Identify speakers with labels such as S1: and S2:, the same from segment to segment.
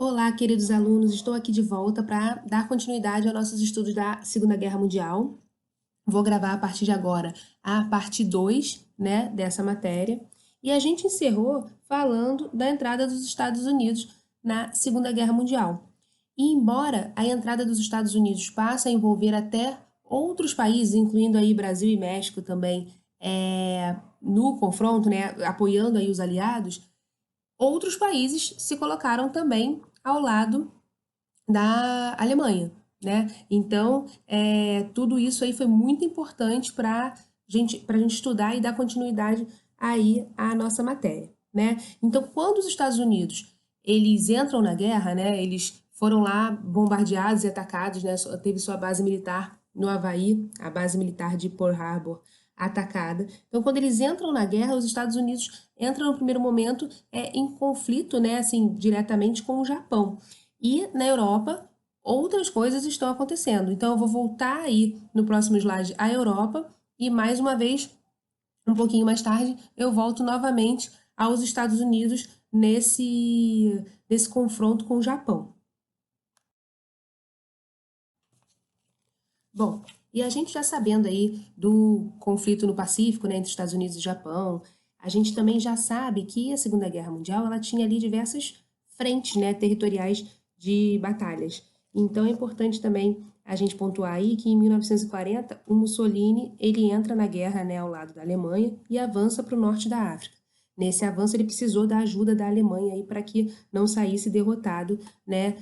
S1: Olá, queridos alunos, estou aqui de volta para dar continuidade aos nossos estudos da Segunda Guerra Mundial. Vou gravar a partir de agora a parte 2, né, dessa matéria. E a gente encerrou falando da entrada dos Estados Unidos na Segunda Guerra Mundial. E embora a entrada dos Estados Unidos passe a envolver até outros países, incluindo aí Brasil e México também, no confronto, né, apoiando aí os aliados, outros países se colocaram também ao lado da Alemanha, né? Então, tudo isso aí foi muito importante para a gente estudar e dar continuidade aí à nossa matéria, né? Então, quando os Estados Unidos eles entram na guerra, né? Eles foram lá bombardeados e atacados, né? Teve sua base militar no Havaí, a base militar de Pearl Harbor atacada. Então, quando eles entram na guerra, os Estados Unidos entram no primeiro momento em conflito, né? Assim, diretamente com o Japão. E na Europa, outras coisas estão acontecendo. Então, eu vou voltar aí no próximo slide à Europa e, mais uma vez, um pouquinho mais tarde, eu volto novamente aos Estados Unidos nesse confronto com o Japão. Bom, e a gente já sabendo aí do conflito no Pacífico, né, entre Estados Unidos e Japão, a gente também já sabe que a Segunda Guerra Mundial ela tinha ali diversas frentes, né, territoriais de batalhas. Então é importante também a gente pontuar aí que em 1940 o Mussolini ele entra na guerra, né, ao lado da Alemanha e avança para o norte da África. Nesse avanço ele precisou da ajuda da Alemanha aí para que não saísse derrotado, né,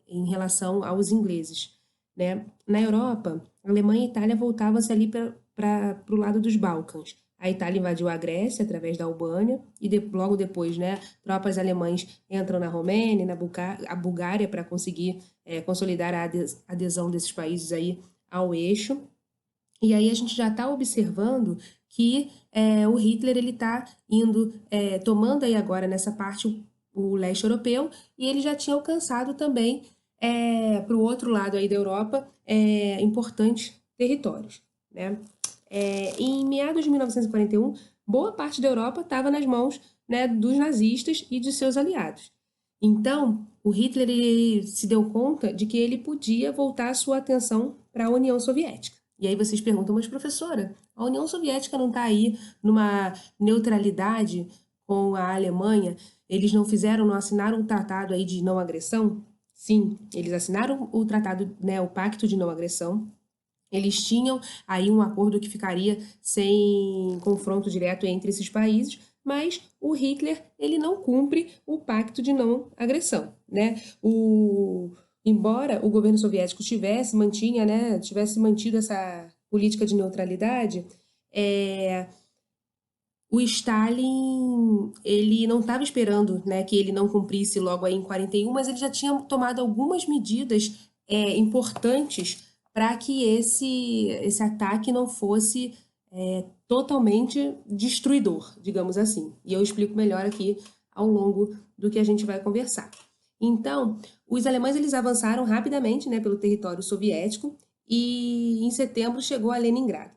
S1: em relação aos ingleses, né? Na Europa, Alemanha e Itália voltavam-se ali para o lado dos Balcãs. A Itália invadiu a Grécia através da Albânia e logo depois, né, tropas alemães entram na Romênia, a Bulgária para conseguir consolidar a adesão desses países aí ao eixo. E aí a gente já está observando que o Hitler ele está indo tomando aí agora nessa parte o leste europeu e ele já tinha alcançado também para o outro lado aí da Europa importantes territórios, né? Em meados de 1941, boa parte da Europa estava nas mãos, né, dos nazistas e de seus aliados. Então, o Hitler ele se deu conta de que ele podia voltar a sua atenção para a União Soviética. E aí vocês perguntam, mas professora, a União Soviética não está aí numa neutralidade com a Alemanha? Eles não assinaram um tratado aí de não agressão? Sim, eles assinaram o tratado, né, o Pacto de Não Agressão. Eles tinham aí um acordo que ficaria sem confronto direto entre esses países, mas o Hitler ele não cumpre o Pacto de Não Agressão, né? Embora o governo soviético tivesse mantido essa política de neutralidade, o Stalin ele não estava esperando, né, que ele não cumprisse logo aí em 41, mas ele já tinha tomado algumas medidas importantes para que esse ataque não fosse totalmente destruidor, digamos assim. E eu explico melhor aqui ao longo do que a gente vai conversar. Então, os alemães eles avançaram rapidamente, né, pelo território soviético e em setembro chegou a Leningrado.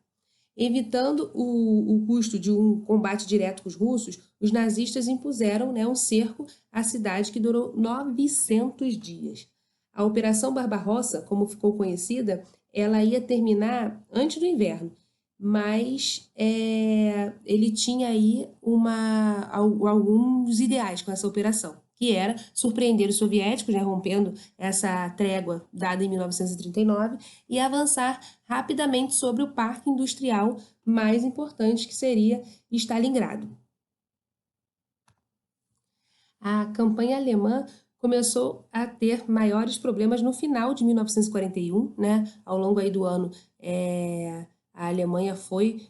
S1: Evitando o custo de um combate direto com os russos, os nazistas impuseram, né, um cerco à cidade que durou 900 dias. A Operação Barbarossa, como ficou conhecida, ela ia terminar antes do inverno, mas ele tinha aí alguns ideais com essa operação, que era surpreender os soviéticos, né, rompendo essa trégua dada em 1939 e avançar rapidamente sobre o parque industrial mais importante, que seria Stalingrado. A campanha alemã começou a ter maiores problemas no final de 1941, né? Ao longo aí do ano, a Alemanha foi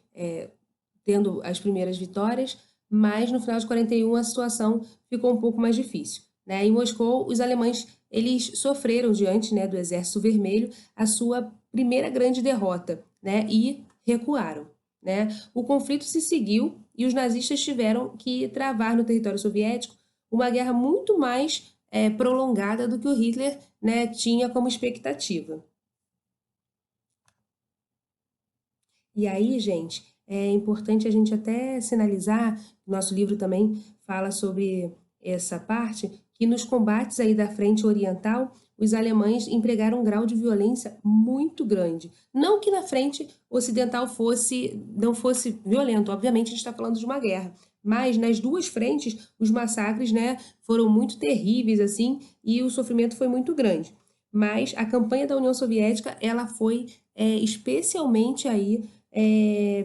S1: tendo as primeiras vitórias, mas no final de 41 a situação ficou um pouco mais difícil, né? Em Moscou, os alemães eles sofreram diante, né, do Exército Vermelho a sua primeira grande derrota, né? E recuaram, né? O conflito se seguiu e os nazistas tiveram que travar no território soviético uma guerra muito mais prolongada do que o Hitler, né, tinha como expectativa. E aí, gente, é importante a gente até sinalizar, nosso livro também fala sobre essa parte, que nos combates aí da frente oriental, os alemães empregaram um grau de violência muito grande. Não que na frente ocidental não fosse violento, obviamente a gente está falando de uma guerra, mas nas duas frentes os massacres, né, foram muito terríveis assim e o sofrimento foi muito grande. Mas a campanha da União Soviética ela foi especialmente aí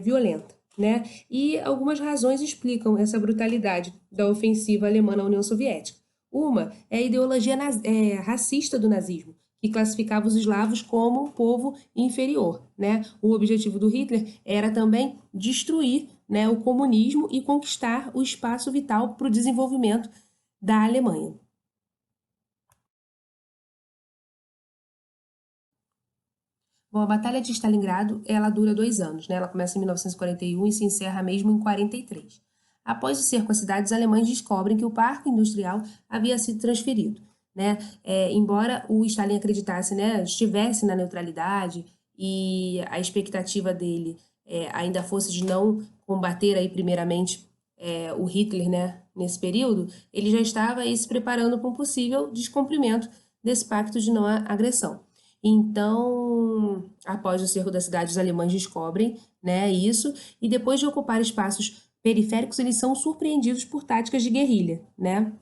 S1: violenta, né? E algumas razões explicam essa brutalidade da ofensiva alemã na União Soviética. Uma é a ideologia racista do nazismo, que classificava os eslavos como um povo inferior, né? O objetivo do Hitler era também destruir, né, o comunismo e conquistar o espaço vital para o desenvolvimento da Alemanha. Bom, a Batalha de Stalingrado, ela dura 2 anos, né? Ela começa em 1941 e se encerra mesmo em 43. Após o cerco à cidade, os alemães descobrem que o parque industrial havia sido transferido, né? Embora o Stalin acreditasse, né, estivesse na neutralidade e a expectativa dele ainda fosse de não combater aí primeiramente o Hitler, né, nesse período, ele já estava aí se preparando para um possível descumprimento desse pacto de não agressão. Então, após o cerco da cidade, os alemães descobrem, né, isso, e depois de ocupar espaços periféricos, eles são surpreendidos por táticas de guerrilha, né?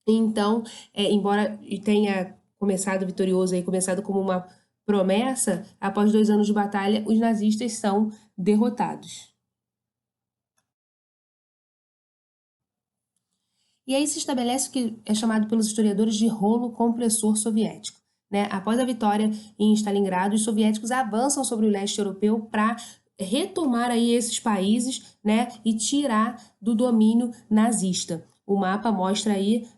S1: Então, embora tenha começado vitorioso, aí, começado como uma promessa, após 2 anos de batalha, os nazistas são derrotados. E aí se estabelece o que é chamado pelos historiadores de rolo compressor soviético, né? Após a vitória em Stalingrado, os soviéticos avançam sobre o leste europeu para retomar aí esses países, né, e tirar do domínio nazista. O mapa mostra aí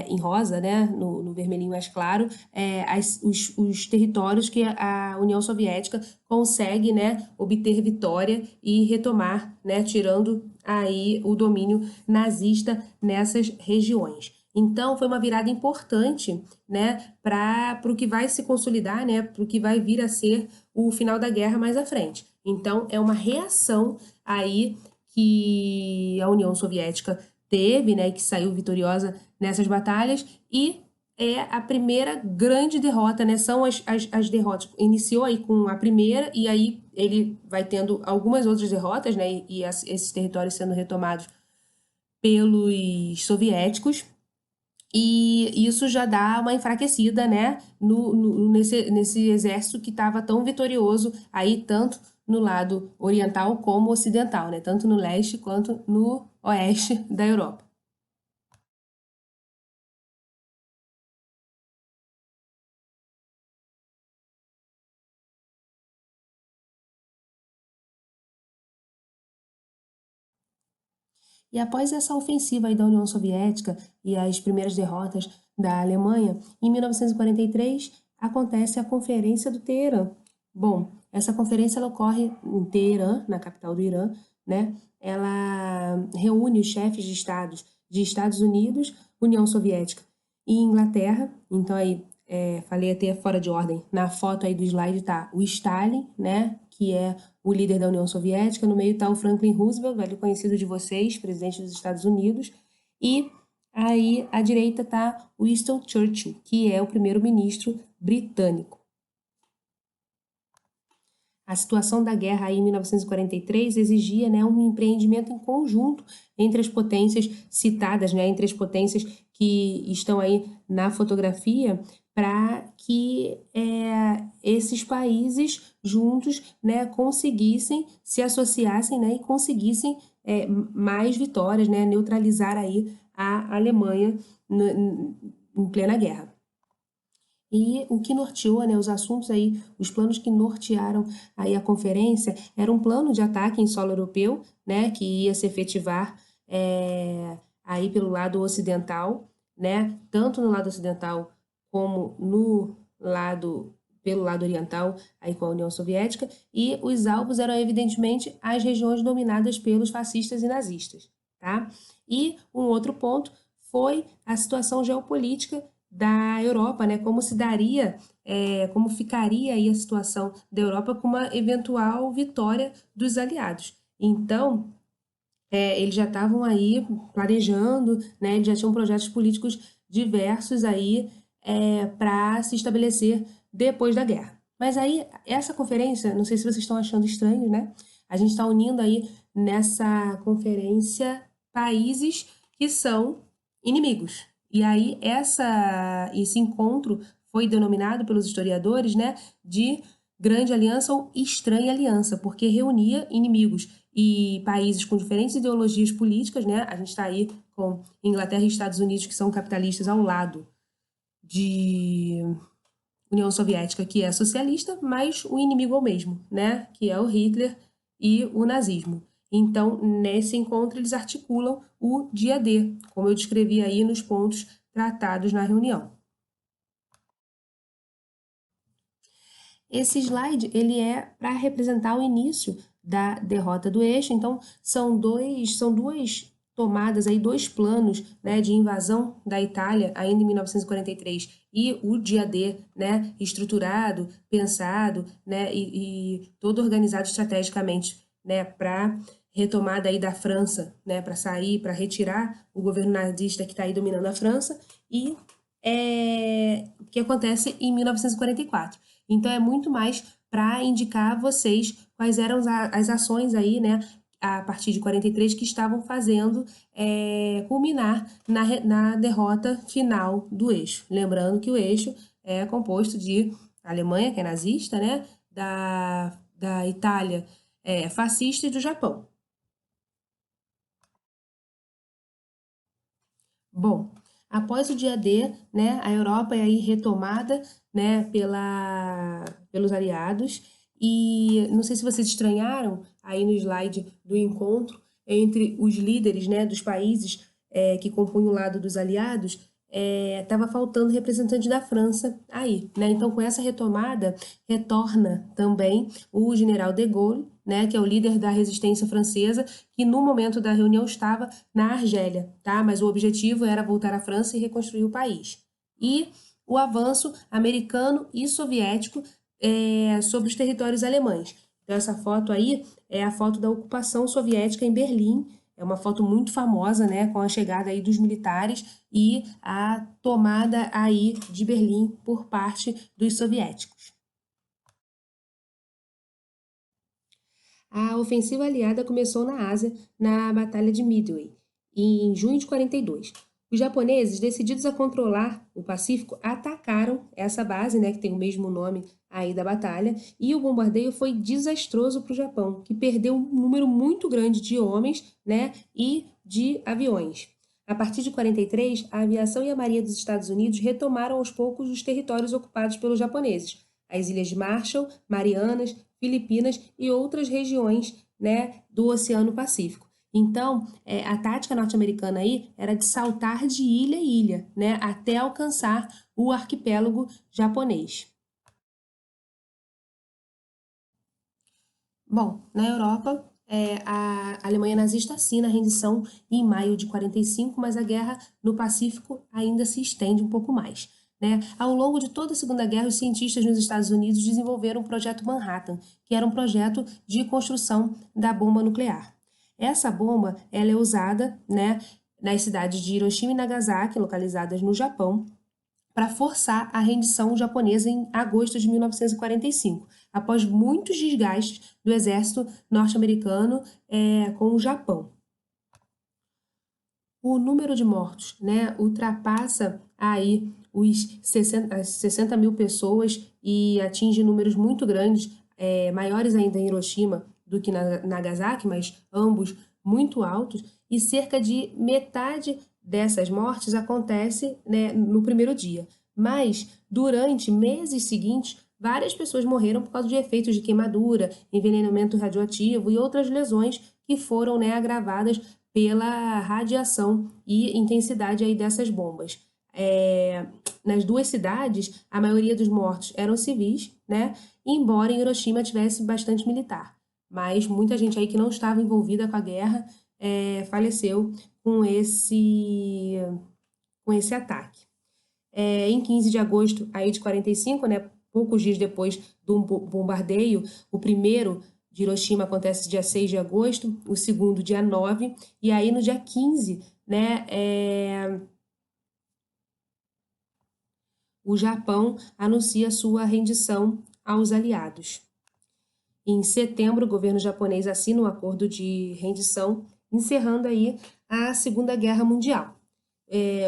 S1: em rosa, né, no vermelhinho mais claro, os territórios que a União Soviética consegue, né, obter vitória e retomar, né, tirando aí o domínio nazista nessas regiões. Então, foi uma virada importante, né, para o que vai se consolidar, né, para o que vai vir a ser o final da guerra mais à frente. Então, é uma reação aí que a União Soviética teve, né, que saiu vitoriosa nessas batalhas e é a primeira grande derrota, né? São as derrotas. Iniciou aí com a primeira e aí ele vai tendo algumas outras derrotas, né? E esses territórios sendo retomados pelos soviéticos. E isso já dá uma enfraquecida, né, nesse exército que estava tão vitorioso aí, tanto no lado oriental como ocidental, né, tanto no leste quanto no oeste da Europa. E após essa ofensiva aí da União Soviética e as primeiras derrotas da Alemanha, em 1943 acontece a Conferência do Teherã. Bom, essa conferência ela ocorre em Teherã, na capital do Irã, né? Ela reúne os chefes de estados de Estados Unidos, União Soviética e Inglaterra. Então aí falei até fora de ordem. Na foto aí do slide tá o Stalin, né? Que é o líder da União Soviética. No meio está o Franklin Roosevelt, velho conhecido de vocês, presidente dos Estados Unidos. E aí à direita está Winston Churchill, que é o primeiro-ministro britânico. A situação da guerra aí em 1943 exigia, né, um empreendimento em conjunto entre as potências citadas, né, entre as potências que estão aí na fotografia, para que esses países juntos, né, conseguissem, se associassem, né, e conseguissem mais vitórias, né, neutralizar aí a Alemanha em plena guerra. E o que norteou, né, os assuntos aí, os planos que nortearam aí a conferência, era um plano de ataque em solo europeu, né, que ia se efetivar aí pelo lado ocidental, né, tanto no lado ocidental como pelo lado oriental, aí com a União Soviética, e os alvos eram evidentemente as regiões dominadas pelos fascistas e nazistas, tá? E um outro ponto foi a situação geopolítica da Europa, né? Como se daria, como ficaria aí a situação da Europa com uma eventual vitória dos aliados. Então, eles já estavam aí planejando, né? Eles já tinham projetos políticos diversos aí para se estabelecer depois da guerra. Mas aí, essa conferência, não sei se vocês estão achando estranho, né? A gente está unindo aí nessa conferência países que são inimigos. E aí, esse encontro foi denominado pelos historiadores, né, de Grande Aliança ou Estranha Aliança, porque reunia inimigos e países com diferentes ideologias políticas, né? A gente está aí com Inglaterra e Estados Unidos, que são capitalistas, ao lado de União Soviética, que é socialista, mas o inimigo é o mesmo, né? Que é o Hitler e o nazismo. Então, nesse encontro, eles articulam o dia D, como eu descrevi aí nos pontos tratados na reunião. Esse slide, ele é para representar o início da derrota do eixo. Então, são duas tomadas aí, dois planos, né, de invasão da Itália ainda em 1943 e o dia D, né, estruturado, pensado, né, e todo organizado estrategicamente, né, para retomada aí da França, né, para sair, para retirar o governo nazista que está aí dominando a França e que acontece em 1944. Então, é muito mais para indicar a vocês quais eram as ações aí, né, a partir de 43, que estavam fazendo culminar na derrota final do eixo. Lembrando que o eixo é composto de Alemanha, que é nazista, né, da Itália fascista e do Japão. Bom, após o dia D, né, a Europa é aí retomada, né, pelos aliados, e não sei se vocês estranharam aí no slide do encontro entre os líderes, né, dos países que compunham o lado dos aliados, estava faltando representante da França aí, né? Então, com essa retomada, retorna também o general de Gaulle, né, que é o líder da resistência francesa, que no momento da reunião estava na Argélia, tá? Mas o objetivo era voltar à França e reconstruir o país. E o avanço americano e soviético sobre os territórios alemães. Então, essa foto aí é a foto da ocupação soviética em Berlim. É uma foto muito famosa, né, com a chegada aí dos militares e a tomada aí de Berlim por parte dos soviéticos. A ofensiva aliada começou na Ásia, na Batalha de Midway, em junho de 42. Os japoneses, decididos a controlar o Pacífico, atacaram essa base, né, que tem o mesmo nome aí da batalha, e o bombardeio foi desastroso para o Japão, que perdeu um número muito grande de homens, né, e de aviões. A partir de 43, a aviação e a marinha dos Estados Unidos retomaram aos poucos os territórios ocupados pelos japoneses, as ilhas de Marshall, Marianas, Filipinas e outras regiões, né, do Oceano Pacífico. Então, a tática norte-americana aí era de saltar de ilha em ilha, né, até alcançar o arquipélago japonês. Bom, na Europa, a Alemanha nazista assina a rendição em maio de 45, mas a guerra no Pacífico ainda se estende um pouco mais. Né? Ao longo de toda a Segunda Guerra, os cientistas nos Estados Unidos desenvolveram o Projeto Manhattan, que era um projeto de construção da bomba nuclear. Essa bomba ela é usada, né, nas cidades de Hiroshima e Nagasaki, localizadas no Japão, para forçar a rendição japonesa em agosto de 1945, após muitos desgastes do exército norte-americano com o Japão. O número de mortos, né, ultrapassa aí as 60 mil pessoas e atinge números muito grandes, maiores ainda em Hiroshima do que na Nagasaki, mas ambos muito altos, e cerca de metade dessas mortes acontece, né, no primeiro dia. Mas, durante meses seguintes, várias pessoas morreram por causa de efeitos de queimadura, envenenamento radioativo e outras lesões que foram, né, agravadas pela radiação e intensidade aí dessas bombas. Nas duas cidades, a maioria dos mortos eram civis, né? Embora em Hiroshima tivesse bastante militar. Mas muita gente aí que não estava envolvida com a guerra faleceu com esse ataque. Em 15 de agosto aí de 45, né, poucos dias depois do bombardeio, o primeiro de Hiroshima acontece dia 6 de agosto, o segundo dia 9, e aí no dia 15, né, o Japão anuncia sua rendição aos aliados. Em setembro, o governo japonês assina um acordo de rendição, encerrando aí a Segunda Guerra Mundial.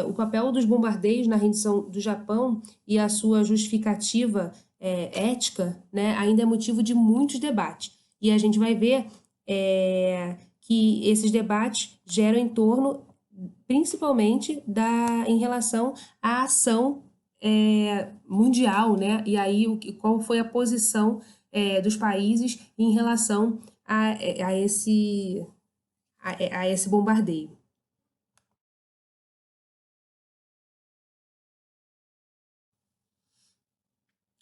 S1: O papel dos bombardeios na rendição do Japão e a sua justificativa ética, né, ainda é motivo de muitos debates. E a gente vai ver que esses debates geram em torno, principalmente, em relação à ação mundial, né? E aí qual foi a posição dos países em relação a esse bombardeio.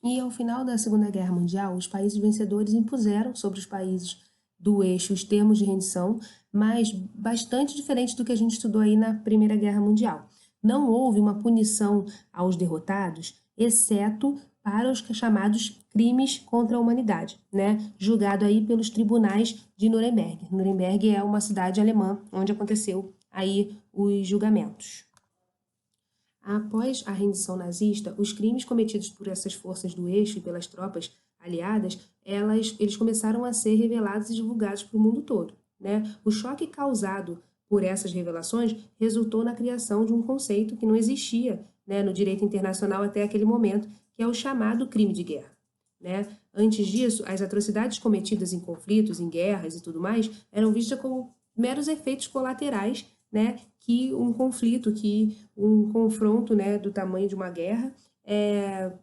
S1: E ao final da Segunda Guerra Mundial, os países vencedores impuseram sobre os países do eixo os termos de rendição, mas bastante diferente do que a gente estudou aí na Primeira Guerra Mundial. Não houve uma punição aos derrotados, exceto para os chamados crimes contra a humanidade, né? Julgado aí pelos tribunais de Nuremberg. Nuremberg é uma cidade alemã onde aconteceu aí os julgamentos. Após a rendição nazista, os crimes cometidos por essas forças do eixo e pelas tropas aliadas, eles começaram a ser revelados e divulgados para o mundo todo, né? O choque causado por essas revelações resultou na criação de um conceito que não existia, né, no direito internacional até aquele momento, que é o chamado crime de guerra, né? Antes disso, as atrocidades cometidas em conflitos, em guerras e tudo mais, eram vistas como meros efeitos colaterais, né, que um conflito, que um confronto, né, do tamanho de uma guerra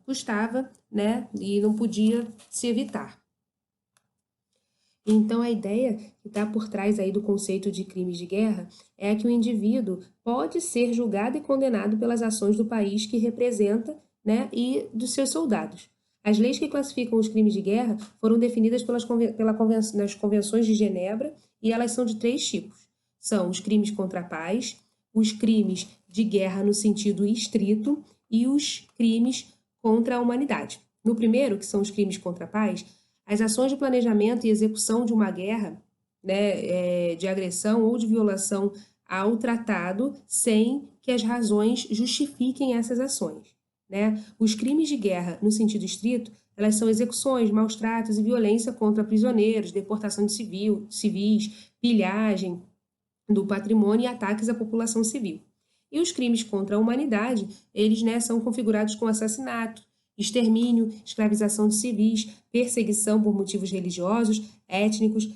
S1: custava, né, e não podia se evitar. Então, a ideia que está por trás aí do conceito de crimes de guerra é que o indivíduo pode ser julgado e condenado pelas ações do país que representa, né, e dos seus soldados. As leis que classificam os crimes de guerra foram definidas nas convenções de Genebra e elas são de 3 tipos. São os crimes contra a paz, os crimes de guerra no sentido estrito e os crimes contra a humanidade. No primeiro, que são os crimes contra a paz, as ações de planejamento e execução de uma guerra, né, de agressão ou de violação ao tratado, sem que as razões justifiquem essas ações, né? Os crimes de guerra, no sentido estrito, elas são execuções, maus tratos e violência contra prisioneiros, deportação de civis, pilhagem do patrimônio e ataques à população civil. E os crimes contra a humanidade, eles, né, são configurados com assassinato, extermínio, escravização de civis, perseguição por motivos religiosos, étnicos,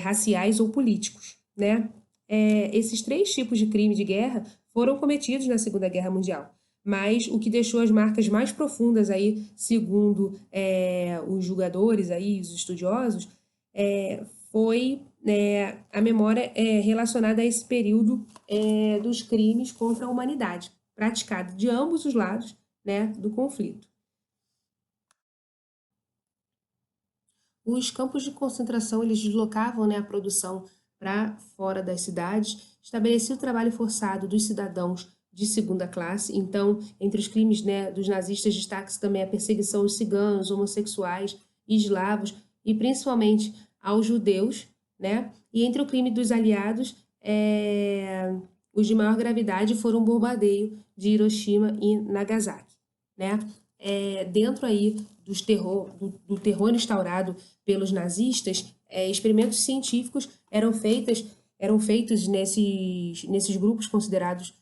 S1: raciais ou políticos, né? Esses 3 tipos de crime de guerra foram cometidos na Segunda Guerra Mundial, mas o que deixou as marcas mais profundas aí, segundo os julgadores aí, os estudiosos, foi a memória relacionada a esse período dos crimes contra a humanidade, praticado de ambos os lados, né, do conflito. Os campos de concentração, eles deslocavam, né, a produção para fora das cidades, estabeleciam o trabalho forçado dos cidadãos de segunda classe. Então, entre os crimes, né, dos nazistas, destaca-se também a perseguição aos ciganos, homossexuais, eslavos e principalmente aos judeus, né? E entre o crime dos aliados, os de maior gravidade foram o bombardeio de Hiroshima e Nagasaki, né? Dentro aí do terror instaurado pelos nazistas, experimentos científicos eram feitos nesses grupos considerados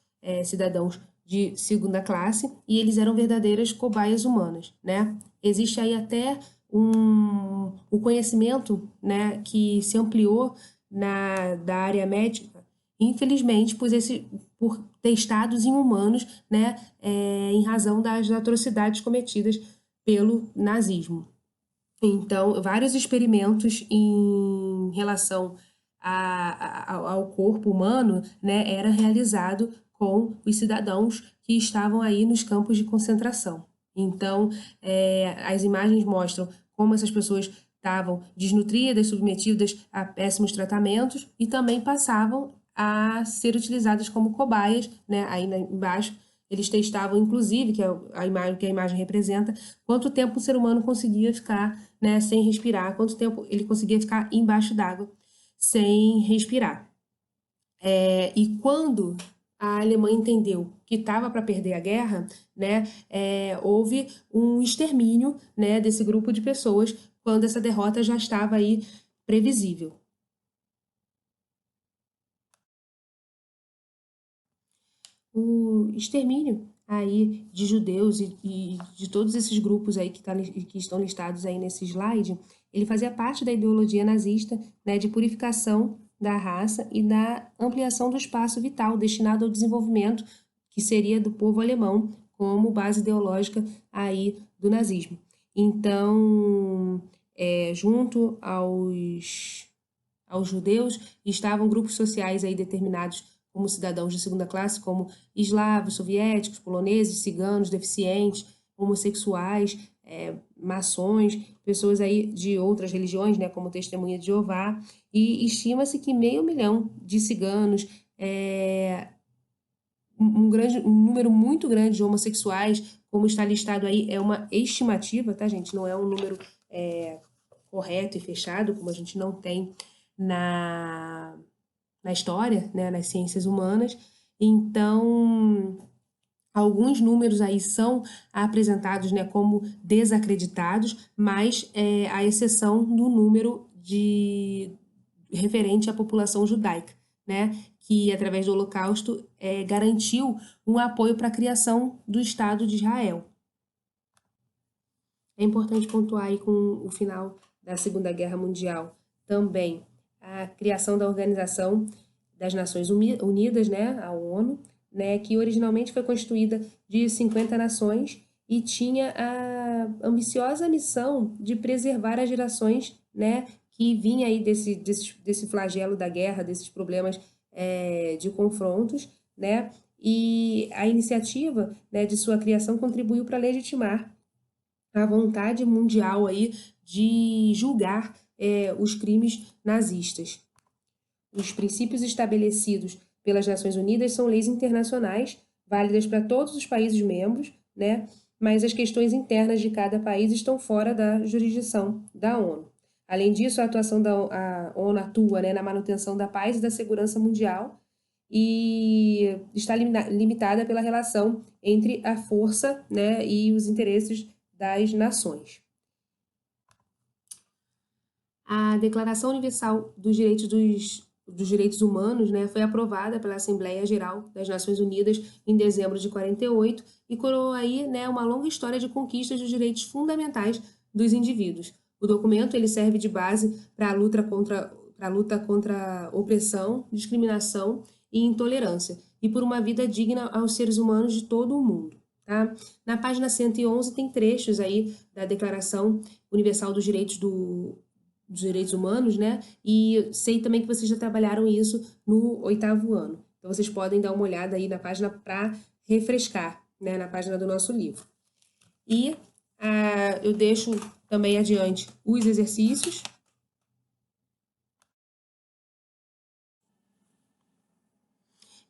S1: cidadãos de segunda classe, e eles eram verdadeiras cobaias humanas, né? Existe aí até o conhecimento, né, que se ampliou da área médica, infelizmente, por testados em humanos, né, em razão das atrocidades cometidas pelo nazismo. Então, vários experimentos em relação ao corpo humano, né, era realizado com os cidadãos que estavam aí nos campos de concentração. Então, as imagens mostram como essas pessoas estavam desnutridas, submetidas a péssimos tratamentos e também passavam a ser utilizadas como cobaias, né? Aí embaixo eles testavam, inclusive, que a imagem representa, quanto tempo o ser humano conseguia ficar, né, sem respirar, quanto tempo ele conseguia ficar embaixo d'água sem respirar. E quando a Alemanha entendeu que estava para perder a guerra, né, houve um extermínio, né, desse grupo de pessoas quando essa derrota já estava aí previsível. O extermínio aí de judeus e de todos esses grupos aí que estão listados aí nesse slide, ele fazia parte da ideologia nazista, né, de purificação da raça e da ampliação do espaço vital destinado ao desenvolvimento que seria do povo alemão como base ideológica aí do nazismo. Então, junto aos judeus estavam grupos sociais aí determinados como cidadãos de segunda classe, como eslavos, soviéticos, poloneses, ciganos, deficientes, homossexuais, maçons, pessoas aí de outras religiões, né, como Testemunha de Jeová, e estima-se que 500.000 de ciganos, um número muito grande de homossexuais, como está listado aí, é uma estimativa, tá, gente? Não é um número correto e fechado, como a gente não tem na história, né, nas ciências humanas. Então, alguns números aí são apresentados, né, como desacreditados, mas a exceção do número referente à população judaica, né, que através do Holocausto garantiu um apoio para a criação do Estado de Israel. É importante pontuar aí com o final da Segunda Guerra Mundial também a criação da Organização das Nações Unidas, né, a ONU, né, que originalmente foi constituída de 50 nações e tinha a ambiciosa missão de preservar as gerações, né, que vinha aí desse flagelo da guerra, desses problemas de confrontos, né, e a iniciativa, né, de sua criação contribuiu para legitimar a vontade mundial aí de julgar os crimes nazistas. Os princípios estabelecidos pelas Nações Unidas são leis internacionais, válidas para todos os países membros, né? Mas as questões internas de cada país estão fora da jurisdição da ONU. Além disso, a ONU atua, né, na manutenção da paz e da segurança mundial e está limitada pela relação entre a força, né, e os interesses das nações. A Declaração Universal dos Direitos Humanos, né, foi aprovada pela Assembleia Geral das Nações Unidas em dezembro de 48 e coroou aí, né, uma longa história de conquistas dos direitos fundamentais dos indivíduos. O documento ele serve de base para a luta contra opressão, discriminação e intolerância e por uma vida digna aos seres humanos de todo o mundo. Tá? Na página 111 tem trechos aí da Declaração Universal dos Direitos Humanos, né? E sei também que vocês já trabalharam isso no 8º ano. Então, vocês podem dar uma olhada aí na página para refrescar, né? Na página do nosso livro. E eu deixo também adiante os exercícios.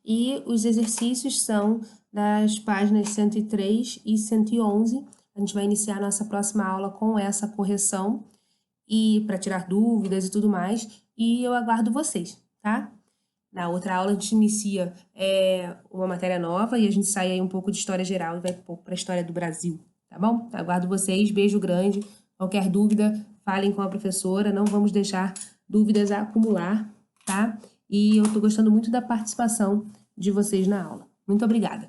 S1: E os exercícios são das páginas 103 e 111. A gente vai iniciar a nossa próxima aula com essa correção e para tirar dúvidas e tudo mais. E eu aguardo vocês, tá? Na outra aula a gente inicia uma matéria nova e a gente sai aí um pouco de história geral e vai um pouco para a história do Brasil, tá bom? Aguardo vocês, beijo grande. Qualquer dúvida, falem com a professora, não vamos deixar dúvidas a acumular, tá? E eu tô gostando muito da participação de vocês na aula. Muito obrigada!